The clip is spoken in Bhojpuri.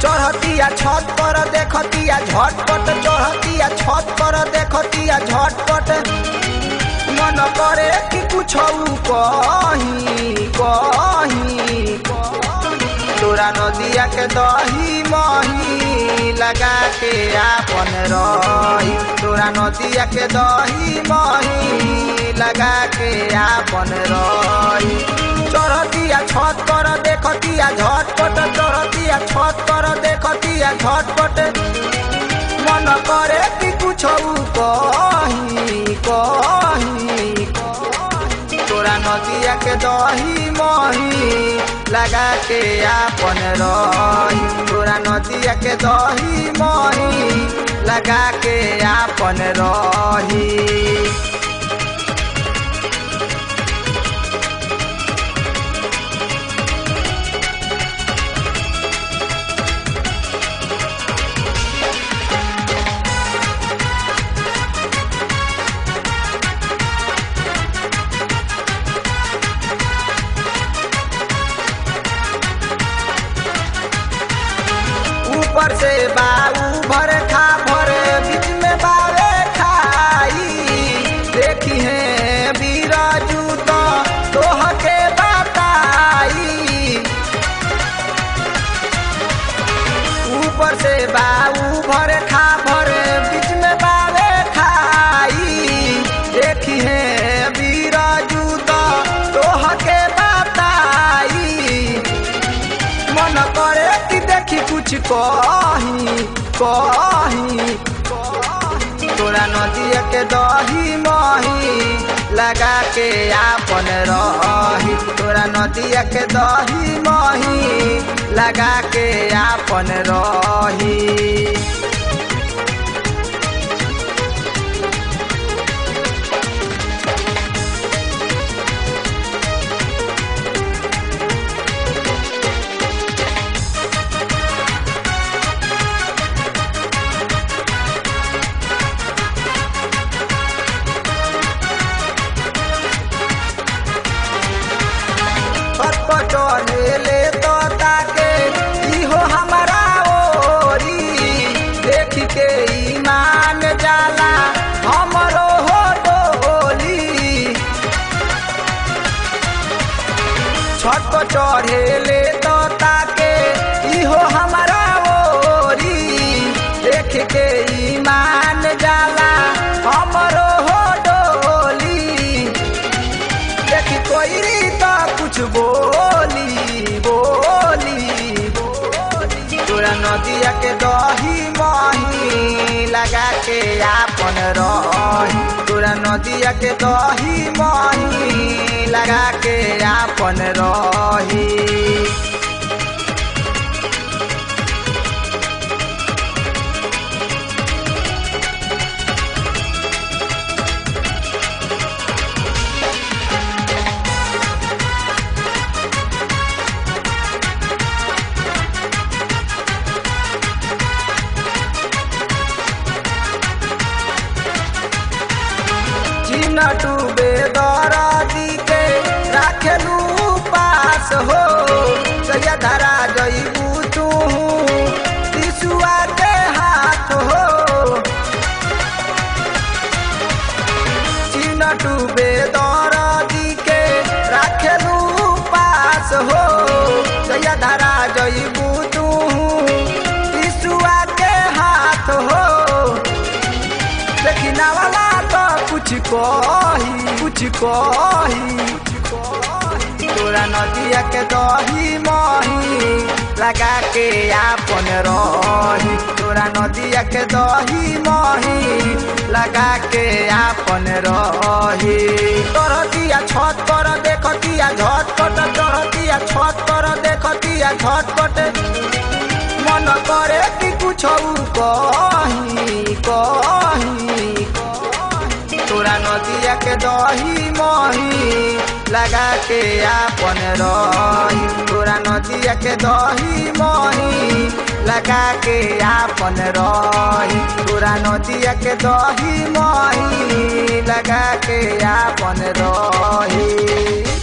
चढ़तिया छत पर देखतिया झटपट चढ़तिया छत पर देखतिया झटपट मन करे कि कुछ कहीं कहीं तोरा नदिया के दही मही लगा के आपन रही तोरा नदिया के दही मही लगा के आपन रही चढ़तिया छत पर देखतिया झटपट चढ़तिया छत पर देखतिया झटपट मन करे कि कुछ कहीं कहीं तोरा नदिया के दही मही लगा के आपन रही तोरा नदिया के दही मही लगा के आपन रही ऊपर से बाऊ भर खा भर बीच में बावे खाई देखी है बीराजू तो तोह के बताई ऊपर से बाऊ भर खा भर बीच में बावे खाई देखी है बीराजू तो तोह के बताई मन करे कि देखी कुछ कहीं कहीं तोरा नदिया के दही मही लगा के आपन रही तोरा नदिया के दही मही लगा के आपन रही ले तो ताके इहो हमारा ओरी देख के ईमान जाला हमरो हो डोली छत पर चढ़े ले तो ताके इहो हमारा ओरी देख के ईमान जाला हमरो हो डोली देखी कोई तो कुछ बोली तोरा नदिया के दही मही लगा के आपन रही तोरा नदिया के दही मही लगा के आपन रही डूबे दरदी के राखेलू पास हो सैया धरा जईबू तू दिसुआ के हाथ हो चिन डूबे दरदी के राखेलू पास हो सैया धरा जईबू तू दिसुआ के हाथ हो देखी ना वाला कुछ कही तोरा नदिया के दही मही लगा के आपन रही तोरा नदिया के दही मही लगा के आपन रही चढ़तिया छत पर देखतिया झटपट चढ़तिया छत पर देखतिया झटपट मन करे कि कुछ कहीं कहीं तोरा नदिया के दही मही लगा के आपन रही तोरा नदिया के दही मही लगा के आपन रही तोरा नदिया के दही मही लगा के आपन रही।